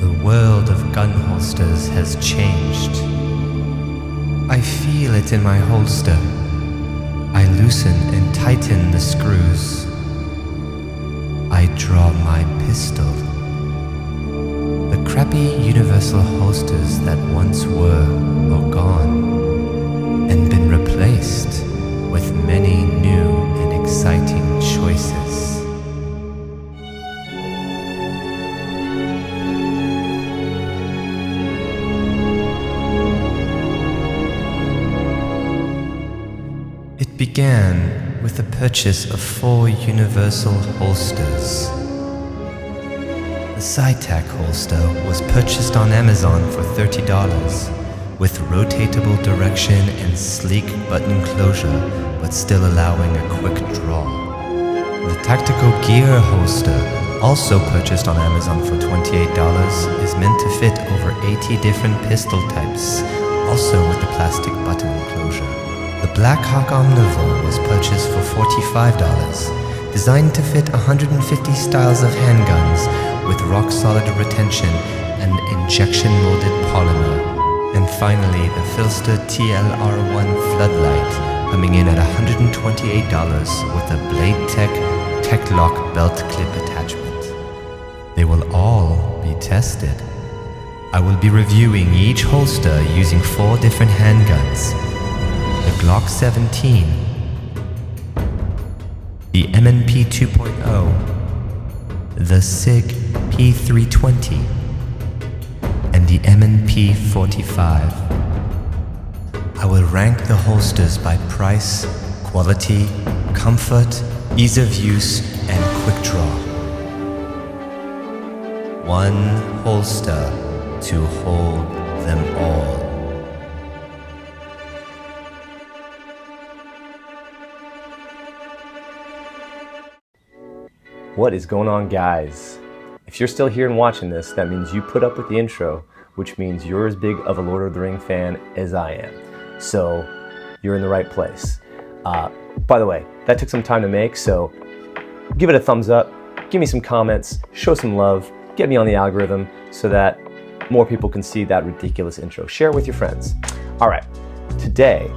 The world of gun holsters has changed. I feel it in my holster. I loosen and tighten the screws. I draw my pistol. The crappy universal holsters that once were are gone and been replaced with many new and exciting choices. It began with the purchase of 4 universal holsters. The SciTac holster was purchased on Amazon for $30 with rotatable direction and sleek button closure, but still allowing a quick draw. The Tactical Gear holster, also purchased on Amazon for $28, is meant to fit over 80 different pistol types, also with the plastic button enclosure. The Blackhawk Omnivore was purchased for $45, designed to fit 150 styles of handguns with rock-solid retention and injection-molded polymer. And finally, the Filster TLR1 Floodlight, coming in at $128 with a Blade Tech Tech-Lock belt clip attachment. They will all be tested. I will be reviewing each holster using 4 different handguns. The Glock 17, the M&P 2.0, the SIG P320, and the M&P 45. I will rank the holsters by price, quality, comfort, ease of use, and quick draw. One holster to hold them all. What is going on, guys? If you're still here and watching this, that means you put up with the intro, which means you're as big of a Lord of the Ring fan as I am. So you're in the right place. By the way, that took some time to make, so give it a thumbs up, give me some comments, show some love, get me on the algorithm so that more people can see that ridiculous intro. Share it with your friends. All right, today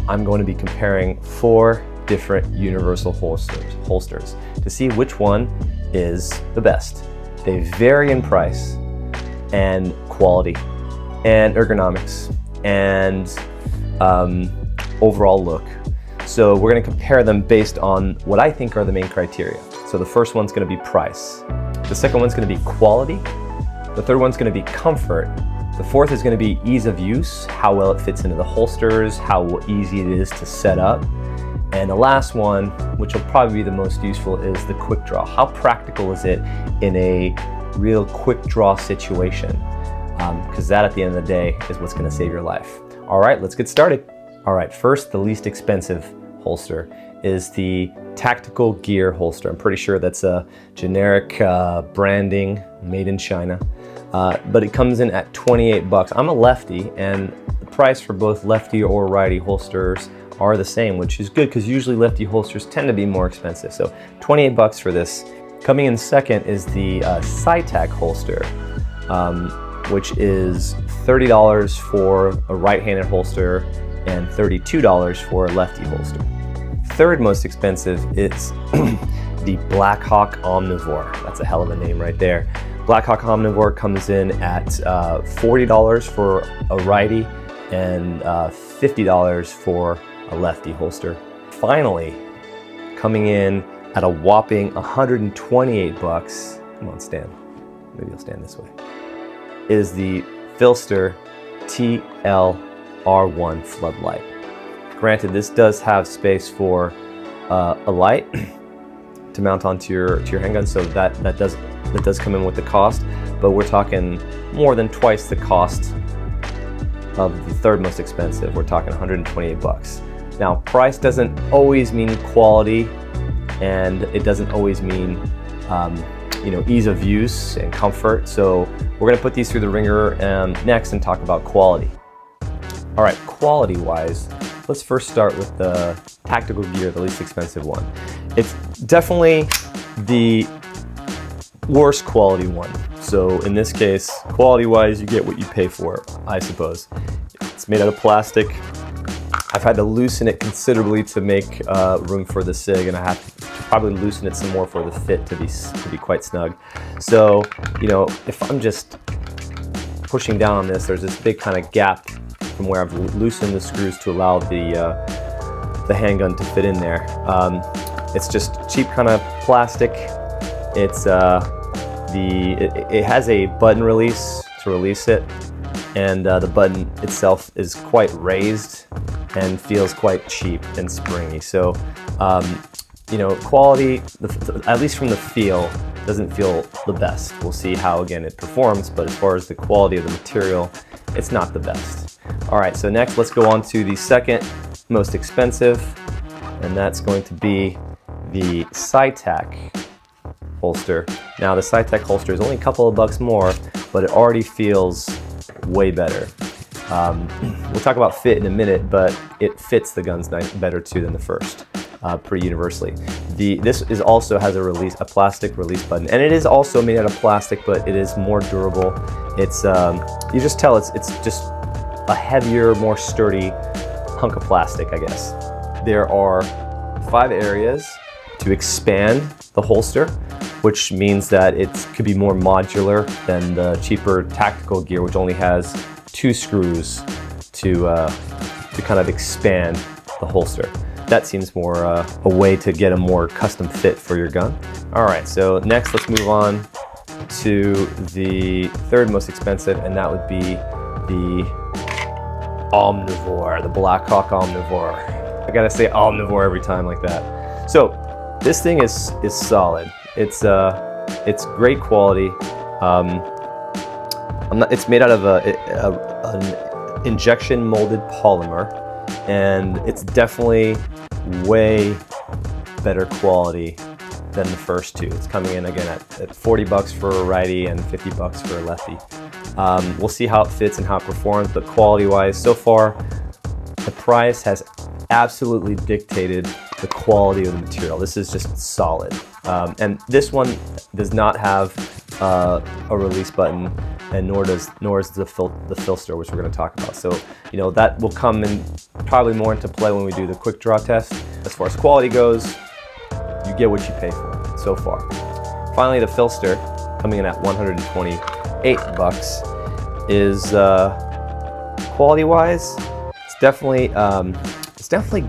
I'm going to be comparing 4 different universal holsters to see which one is the best. They vary in price and quality and ergonomics and overall look. So we're going to compare them based on what I think are the main criteria. So the first one's going to be price. The second one's going to be quality. The third one's going to be comfort. The fourth is going to be ease of use, how well it fits into the holsters, how easy it is to set up. And the last one, which will probably be the most useful, is the quick draw. How practical is it in a real quick draw situation? Because that at the end of the day is what's going to save your life. All right, let's get started. All right, first, the least expensive holster is the Tactical Gear holster. I'm pretty sure that's a generic branding made in China, but it comes in at $28. I'm a lefty, and the price for both lefty or righty holsters are the same, which is good because usually lefty holsters tend to be more expensive. So $28 for this. Coming in second is the SciTac holster, which is $30 for a right-handed holster and $32 for a lefty holster. Third most expensive is the Blackhawk Omnivore. That's a hell of a name right there. Blackhawk Omnivore comes in at $40 for a righty and $50 for a lefty holster. Finally, coming in at a whopping $128, come on, stand, maybe I'll stand this way, is the Filster TLR1 Floodlight. Granted, this does have space for a light to mount onto your handgun, so that does come in with the cost, but we're talking more than twice the cost of the third most expensive. We're talking $128. Now, price doesn't always mean quality, and it doesn't always mean ease of use and comfort. So we're gonna put these through the ringer next and talk about quality. All right, quality-wise, let's first start with the Tactical Gear, the least expensive one. It's definitely the worst quality one. So in this case, quality-wise, you get what you pay for, I suppose. It's made out of plastic. I've had to loosen it considerably to make room for the SIG, and I have to probably loosen it some more for the fit to be quite snug. So, you know, if I'm just pushing down on this, there's this big kind of gap from where I've loosened the screws to allow the handgun to fit in there. It's just cheap kind of plastic. It's it has a button release to release it, and the button itself is quite raised and feels quite cheap and springy. So, you know, quality, at least from the feel, doesn't feel the best. We'll see how, again, it performs, but as far as the quality of the material, it's not the best. All right, so next let's go on to the second most expensive, and that's going to be the CyTac holster. Now, the CyTac holster is only a couple of bucks more, but it already feels way better. We'll talk about fit in a minute, but it fits the guns better too than the first, pretty universally. This also has a plastic release button, and it is also made out of plastic, but it is more durable. It's you just tell it's just a heavier, more sturdy hunk of plastic, I guess. There are 5 areas to expand the holster, which means that it could be more modular than the cheaper tactical gear, which only has 2 screws to kind of expand the holster. That seems more a way to get a more custom fit for your gun. All right, so next let's move on to the third most expensive, and that would be the Omnivore, the Blackhawk Omnivore. I gotta say Omnivore every time like that. So this thing is solid. It's great quality. It's made out of an injection molded polymer, and it's definitely way better quality than the first two. It's coming in again at 40 bucks for a righty and 50 bucks for a lefty. We'll see how it fits and how it performs, but quality-wise, so far, the price has absolutely dictated the quality of the material. This is just solid. And this one does not have a release button, and nor is the Filster, which we're going to talk about. So, you know, that will come in probably more into play when we do the quick draw test. As far as quality goes, you get what you pay for so far. Finally, the Filster, coming in at 128 bucks, is quality-wise, it's definitely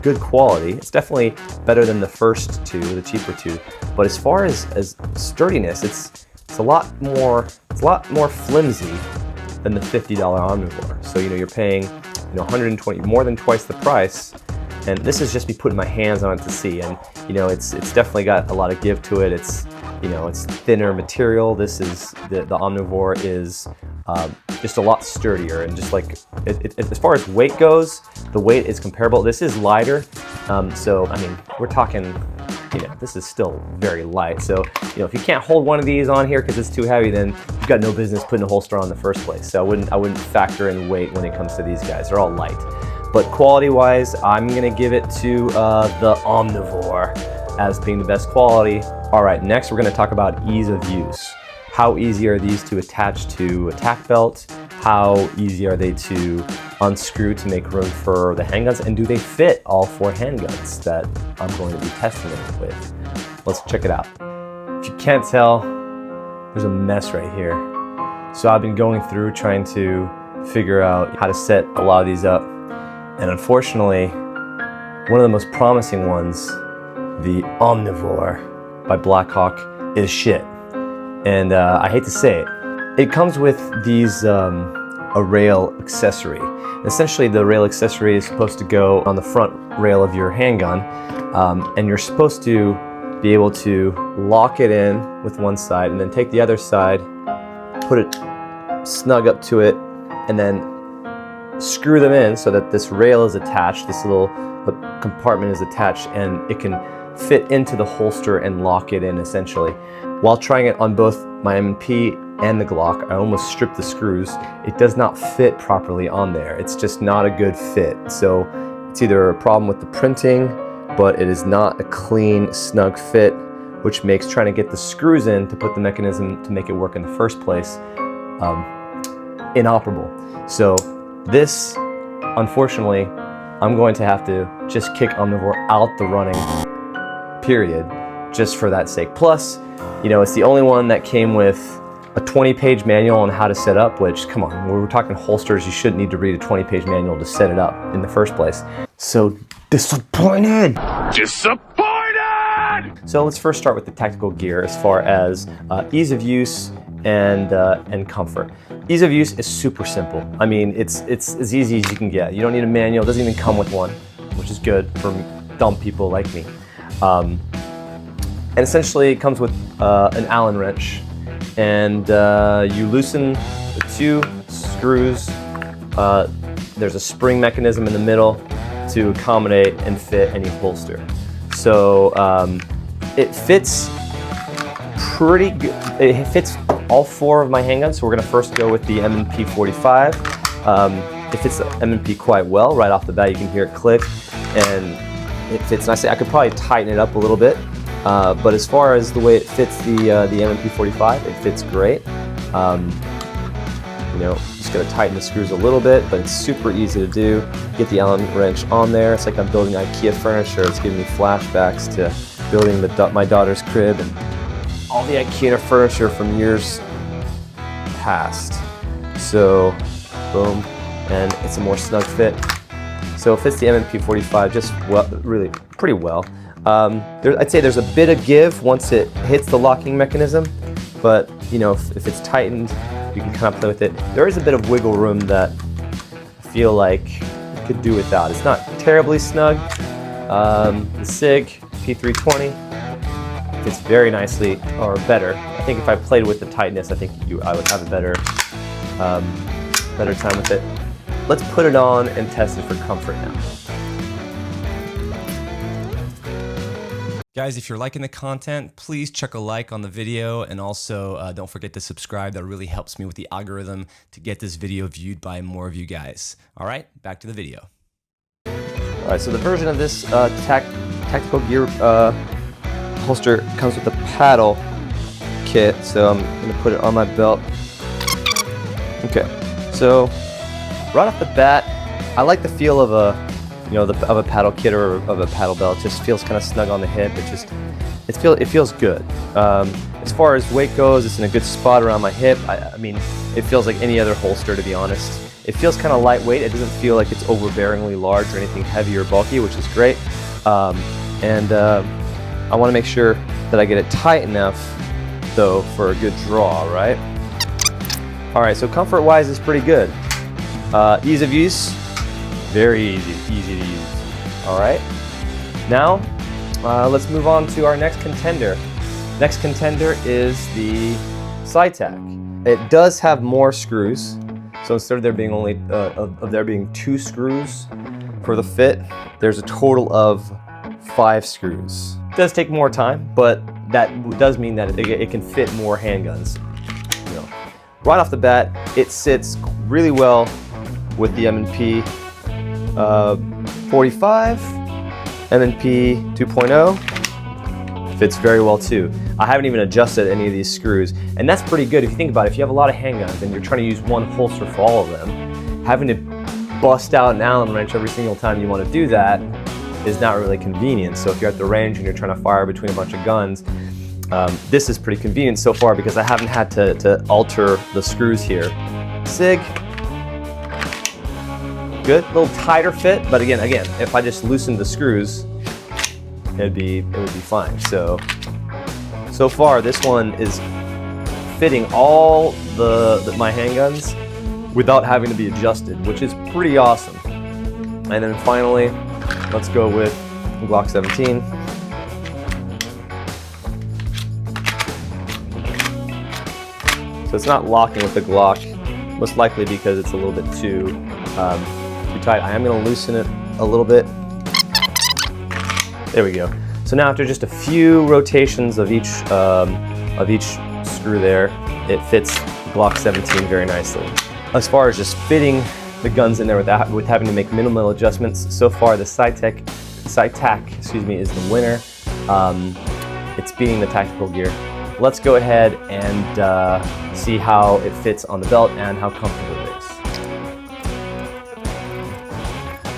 good quality. It's definitely better than the first two, the cheaper two. But as far as sturdiness, it's a lot more flimsy than the $50 Omnivore. So, you know, you're paying, you know, 120, more than twice the price. And this is just me putting my hands on it to see. And, you know, it's definitely got a lot of give to it. It's, you know, it's thinner material. This is, the Omnivore is just a lot sturdier, and just like, as far as weight goes, the weight is comparable. This is lighter. So, I mean, we're talking, you know, this is still very light. So, you know, if you can't hold one of these on here because it's too heavy, then you've got no business putting a holster on in the first place. So I wouldn't factor in weight when it comes to these guys. They're all light. But quality-wise, I'm gonna give it to the Omnivore as being the best quality. All right, next we're gonna talk about ease of use. How easy are these to attach to a tack belt? How easy are they to unscrew to make room for the handguns? And do they fit all 4 handguns that I'm going to be testing it with? Let's check it out. If you can't tell, there's a mess right here. So I've been going through trying to figure out how to set a lot of these up. And unfortunately, one of the most promising ones, the Omnivore by Blackhawk, is shit. And I hate to say it. It comes with these a rail accessory. Essentially, the rail accessory is supposed to go on the front rail of your handgun, and you're supposed to be able to lock it in with one side and then take the other side, put it snug up to it, and then screw them in so that this rail is attached, this little compartment is attached, and it can fit into the holster and lock it in essentially. While trying it on both my M&P and the Glock, I almost stripped the screws. It does not fit properly on there. It's just not a good fit. So it's either a problem with the printing, but it is not a clean, snug fit, which makes trying to get the screws in to put the mechanism to make it work in the first place inoperable. So this, unfortunately, I'm going to have to just kick Omnivore out the running, period, just for that sake. Plus, you know, it's the only one that came with a 20-page manual on how to set up, which, come on, when we're talking holsters, you shouldn't need to read a 20-page manual to set it up in the first place. So disappointed! Disappointed! So let's first start with the tactical gear as far as ease of use and comfort. Ease of use is super simple. I mean, it's as easy as you can get. You don't need a manual, it doesn't even come with one, which is good for dumb people like me. And essentially it comes with an Allen wrench, and you loosen the 2 screws. There's a spring mechanism in the middle to accommodate and fit any holster. So it fits pretty good. It fits all 4 of my handguns. So we're gonna first go with the M&P 45. It fits the M&P quite well. Right off the bat, you can hear it click, and it fits nicely. I could probably tighten it up a little bit, but as far as the way it fits the M&P 45, it fits great. You know, just gotta tighten the screws a little bit, but it's super easy to do. Get the Allen wrench on there. It's like I'm building IKEA furniture. It's giving me flashbacks to building my daughter's crib and all the IKEA furniture from years past. So, boom, and it's a more snug fit. So it fits the M&P 45 just well, really pretty well. I'd say there's a bit of give once it hits the locking mechanism, but you know, if it's tightened, you can kind of play with it. There is a bit of wiggle room that I feel like you could do without. It's not terribly snug. The SIG P320 fits very nicely, or better. I think if I played with the tightness, I think I would have a better time with it. Let's put it on and test it for comfort now. Guys, if you're liking the content, please chuck a like on the video, and also don't forget to subscribe. That really helps me with the algorithm to get this video viewed by more of you guys. All right, back to the video. All right, so the version of this tactical gear holster comes with a paddle kit, so I'm gonna put it on my belt. Okay, so right off the bat, I like the feel of a paddle kit or of a paddle belt. It just feels kind of snug on the hip. It feels good. As far as weight goes, it's in a good spot around my hip. I mean, it feels like any other holster, to be honest. It feels kind of lightweight. It doesn't feel like it's overbearingly large or anything heavy or bulky, which is great. I want to make sure that I get it tight enough, though, for a good draw, right? All right, so comfort-wise, it's pretty good. Ease of use, very easy to use. All right, now let's move on to our next contender. Next contender is the SciTac. It does have more screws, so instead of there being there being 2 screws for the fit, there's a total of 5 screws. It does take more time, but that does mean that it can fit more handguns. You know, right off the bat, it sits really well with the M&P 45, M&P 2.0. Fits very well too. I haven't even adjusted any of these screws, and that's pretty good if you think about it. If you have a lot of handguns and you're trying to use one holster for all of them, having to bust out an Allen wrench every single time you want to do that is not really convenient. So if you're at the range and you're trying to fire between a bunch of guns, this is pretty convenient so far because I haven't had to alter the screws here. SIG, good, a little tighter fit, but again, if I just loosened the screws, it would be fine. So far this one is fitting all my handguns without having to be adjusted, which is pretty awesome. And then finally, let's go with Glock 17. So it's not locking with the Glock, most likely because it's a little bit too tight. I am going to loosen it a little bit. There we go. So now after just a few rotations of each screw there, it fits Glock 17 very nicely. As far as just fitting the guns in there with having to make minimal adjustments, so far the SciTac is the winner. it's beating the tactical gear. Let's go ahead and see how it fits on the belt and how comfortable it is.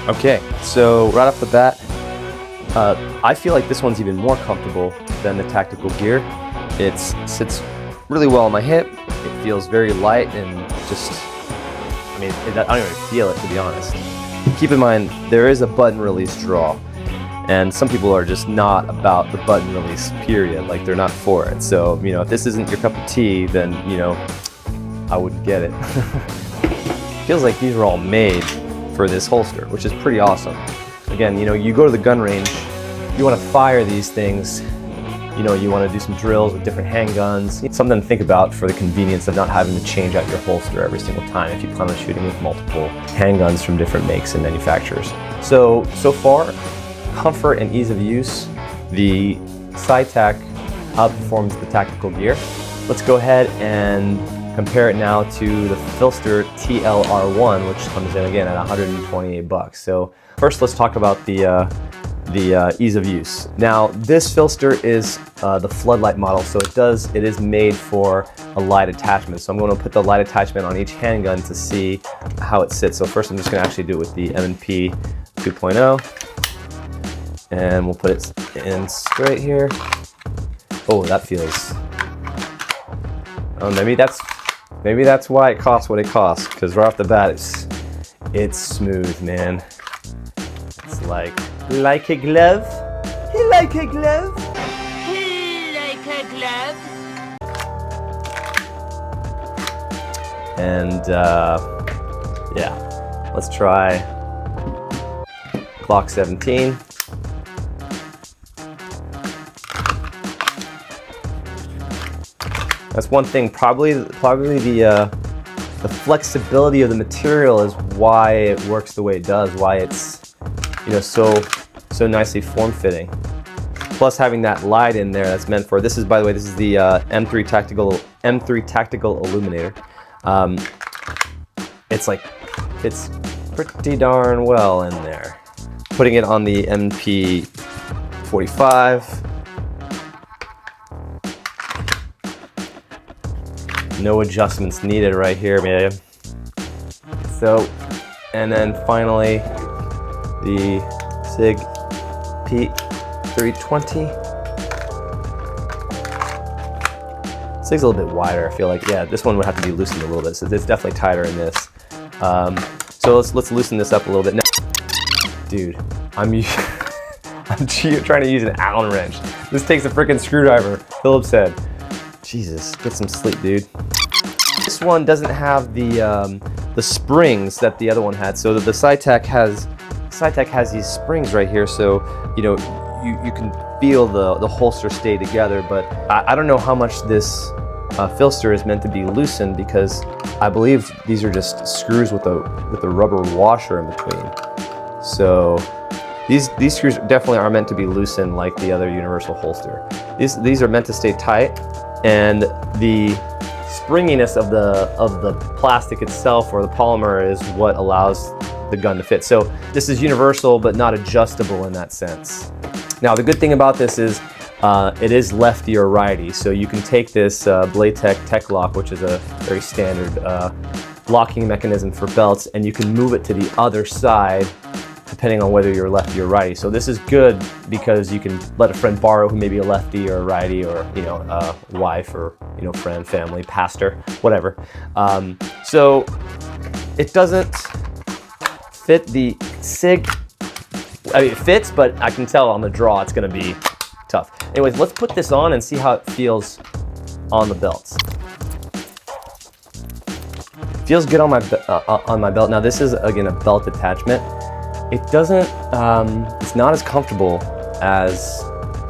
Okay, so right off the bat, I feel like this one's even more comfortable than the tactical gear. It sits really well on my hip. It feels very light and just, I mean, I don't even feel it, to be honest. Keep in mind, there is a button release draw, and some people are just not about the button release, period. Like, they're not for it. So, you know, if this isn't your cup of tea, then, you know, I wouldn't get it. Feels like these are all made for this holster, which is pretty awesome. Again, you know, you go to the gun range, you want to fire these things, you know, you want to do some drills with different handguns. It's something to think about for the convenience of not having to change out your holster every single time if you plan on shooting with multiple handguns from different makes and manufacturers. So far, comfort and ease of use, the SciTac outperforms the tactical gear. Let's go ahead and compare it now to the Filster TLR1, which comes in again at $128. So first, let's talk about the ease of use. Now, this Filster is the floodlight model, so it is made for a light attachment. So I'm going to put the light attachment on each handgun to see how it sits. So first, I'm just going to actually do it with the M&P 2.0, and we'll put it in straight here. Oh, that feels. Oh, maybe that's why it costs what it costs. Because right off the bat, it's smooth, man. It's like a glove. Like a glove. Like a glove. And yeah, let's try Glock 17. That's one thing. Probably the flexibility of the material is why it works the way it does. Why it's, you know, so nicely form-fitting. Plus having that light in there that's meant for, this is, by the way, this is the M3 Tactical Illuminator. It's pretty darn well in there. Putting it on the MP 45. No adjustments needed right here, man. So, and then finally, the SIG P320. SIG's a little bit wider, I feel like. Yeah, this one would have to be loosened a little bit, so it's definitely tighter in this. So let's loosen this up a little bit. Now, dude, I'm trying to use an Allen wrench. This takes a freaking screwdriver. Phillips head. Jesus, get some sleep, dude. This one doesn't have the springs that the other one had. So the SciTac has these springs right here. So you know you can feel the holster stay together. But I don't know how much this Filster is meant to be loosened, because I believe these are just screws with a rubber washer in between. So these screws definitely are meant to be loosened like the other universal holster. These are meant to stay tight. And the springiness of the plastic itself, or the polymer, is what allows the gun to fit. So this is universal but not adjustable in that sense. Now the good thing about this is it is lefty or righty, so you can take this Blaytech Tech-Lock, which is a very standard locking mechanism for belts, and you can move it to the other side depending on whether you're lefty or righty. So this is good because you can let a friend borrow who may be a lefty or a righty, or, you know, a wife or, you know, friend, family, pastor, whatever. So it doesn't fit the SIG. I mean, it fits, but I can tell on the draw it's gonna be tough. Anyways, let's put this on and see how it feels on the belts. Feels good on my belt. Now this is, again, a belt attachment. It doesn't, it's not as comfortable as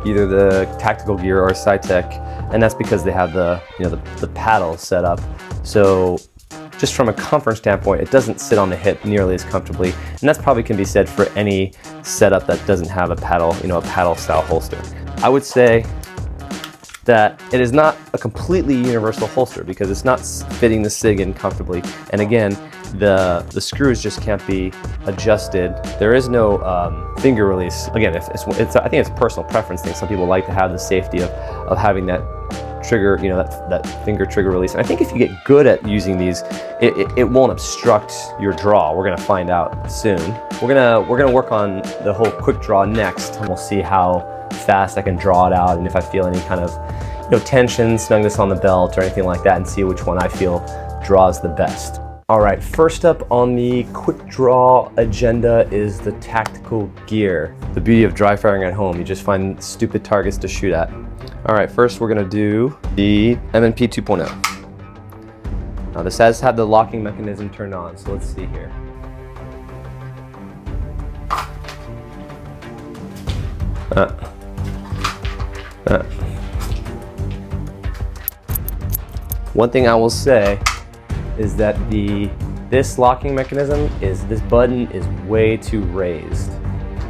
either the tactical gear or SciTac, and that's because they have the paddle set up. So just from a comfort standpoint, it doesn't sit on the hip nearly as comfortably, and that's probably can be said for any setup that doesn't have a paddle, a paddle style holster. I would say that it is not a completely universal holster because it's not fitting the SIG in comfortably. And again, the screws just can't be adjusted. There is no finger release. Again, I think it's a personal preference thing. Some people like to have the safety of having that trigger, you know, that finger trigger release. And I think if you get good at using these, it won't obstruct your draw. We're gonna find out soon. We're gonna work on the whole quick draw next, and we'll see how fast I can draw it out and if I feel any kind of, you know, tension, snugness on the belt or anything like that, and see which one I feel draws the best. All right, first up on the quick draw agenda is the tactical gear. The beauty of dry firing at home, you just find stupid targets to shoot at. All right, first we're gonna do the M&P 2.0. Now this has had the locking mechanism turned on, so let's see here. One thing I will say is that this locking mechanism this button is way too raised.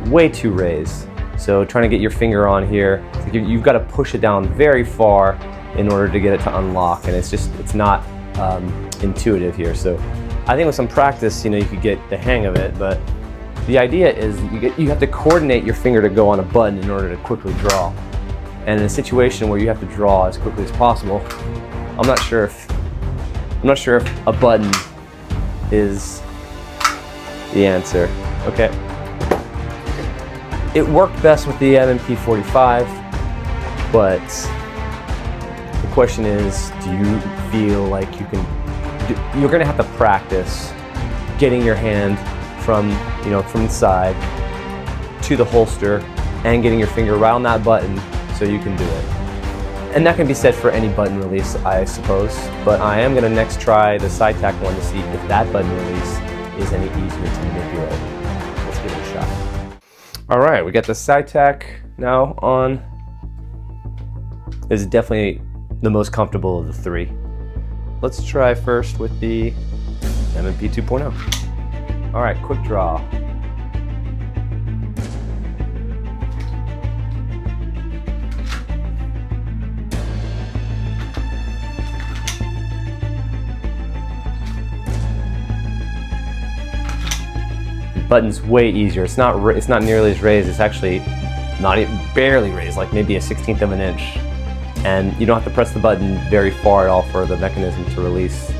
Way too raised. So trying to get your finger on here, you've got to push it down very far in order to get it to unlock, and it's not intuitive here. So I think with some practice, you know, you could get the hang of it, but the idea is you have to coordinate your finger to go on a button in order to quickly draw. And in a situation where you have to draw as quickly as possible, I'm not sure if a button is the answer. Okay. It worked best with the M&P 45, but the question is, do you feel like you're gonna have to practice getting your hand from the side to the holster and getting your finger right on that button so you can do it. And that can be said for any button release, I suppose, but I am gonna next try the SiTac one to see if that button release is any easier to manipulate. Let's give it a shot. All right, we got the SiTac now on. This is definitely the most comfortable of the three. Let's try first with the M&P 2.0. All right, quick draw. Button's way easier. It's not nearly as raised. It's actually not even barely raised, like maybe a 1/16 of an inch. And you don't have to press the button very far at all for the mechanism to release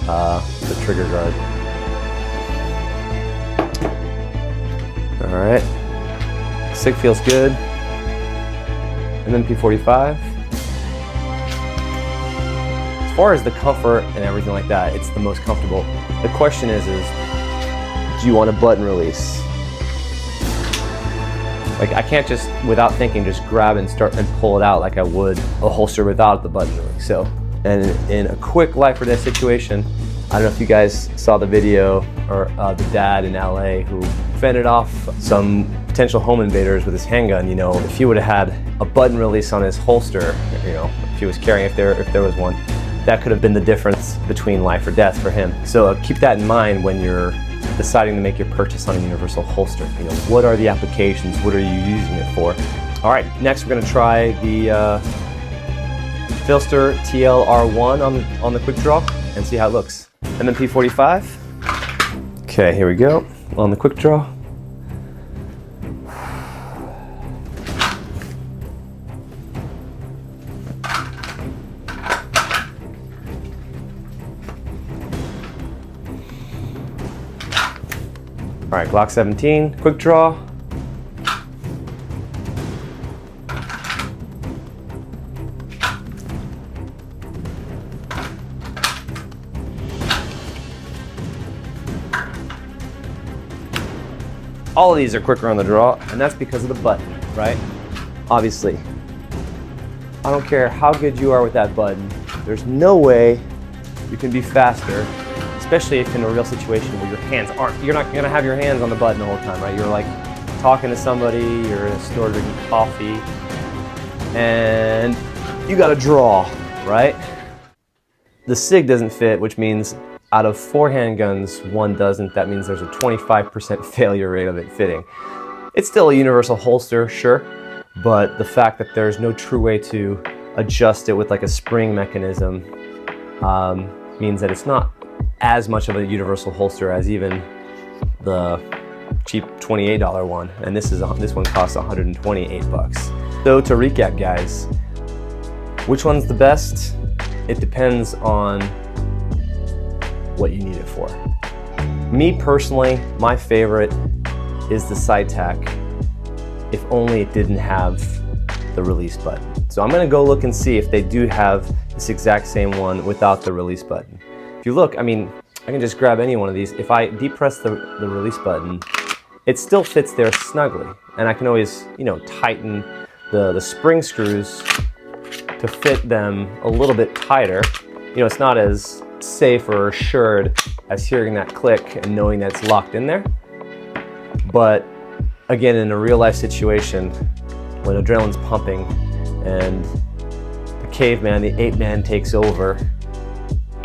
the trigger guard. All right, SIG feels good. And then P45. As far as the comfort and everything like that, it's the most comfortable. The question is do you want a button release? Like, I can't just, without thinking, just grab and start and pull it out like I would a holster without the button release. So, and in a quick life or death situation, I don't know if you guys saw the video or the dad in LA who fended off some potential home invaders with his handgun. You know, if he would have had a button release on his holster, you know, if he was carrying, if there was one, that could have been the difference between life or death for him. So keep that in mind when you're deciding to make your purchase on a universal holster. You know, what are the applications? What are you using it for? All right, next we're gonna try the Filster TL-R1 on the quick draw and see how it looks. M&P 45. Okay, here we go on the quick draw. All right, Glock 17, quick draw. All of these are quicker on the draw, and that's because of the button, right? Obviously. I don't care how good you are with that button, there's no way you can be faster, especially if in a real situation where your hands you're not gonna have your hands on the button the whole time, right? You're like talking to somebody, you're in a store drinking coffee, and you gotta draw, right? The SIG doesn't fit, which means out of 4 handguns, 1 doesn't. That means there's a 25% failure rate of it fitting. It's still a universal holster, sure, but the fact that there's no true way to adjust it with like a spring mechanism, means that it's not as much of a universal holster as even the cheap $28 one, and this one costs 128 bucks. So to recap, guys, which one's the best? It depends on what you need it for. Me personally, my favorite is the SciTac, if only it didn't have the release button. So I'm gonna go look and see if they do have this exact same one without the release button. If you look, I mean, I can just grab any one of these. If I depress the release button, it still fits there snugly. And I can always, you know, tighten the spring screws to fit them a little bit tighter. You know, it's not as safe or assured as hearing that click and knowing that it's locked in there. But again, in a real life situation, when adrenaline's pumping and the caveman, the ape man takes over,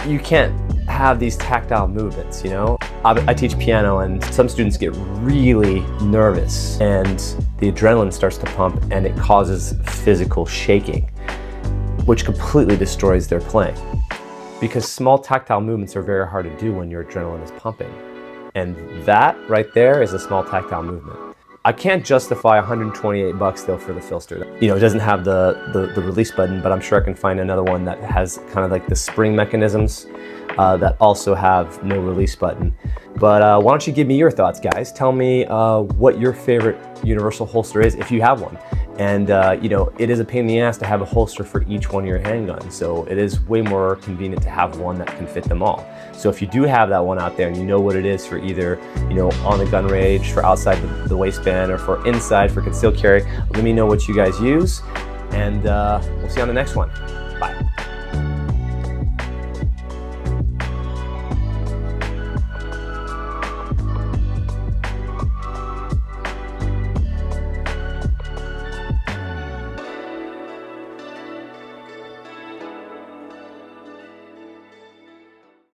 you can't have these tactile movements, you know? I teach piano and some students get really nervous and the adrenaline starts to pump and it causes physical shaking, which completely destroys their playing. Because small tactile movements are very hard to do when your adrenaline is pumping. And that right there is a small tactile movement. I can't justify 128 bucks though for the Filster. You know, it doesn't have the release button, but I'm sure I can find another one that has kind of like the spring mechanisms that also have no release button. But why don't you give me your thoughts, guys? Tell me what your favorite universal holster is, if you have one. And you know, it is a pain in the ass to have a holster for each one of your handguns, so it is way more convenient to have one that can fit them all. So if you do have that one out there and you know what it is for either, you know, on the gun range, for outside the waistband, or for inside for concealed carry, let me know what you guys use, and we'll see you on the next one.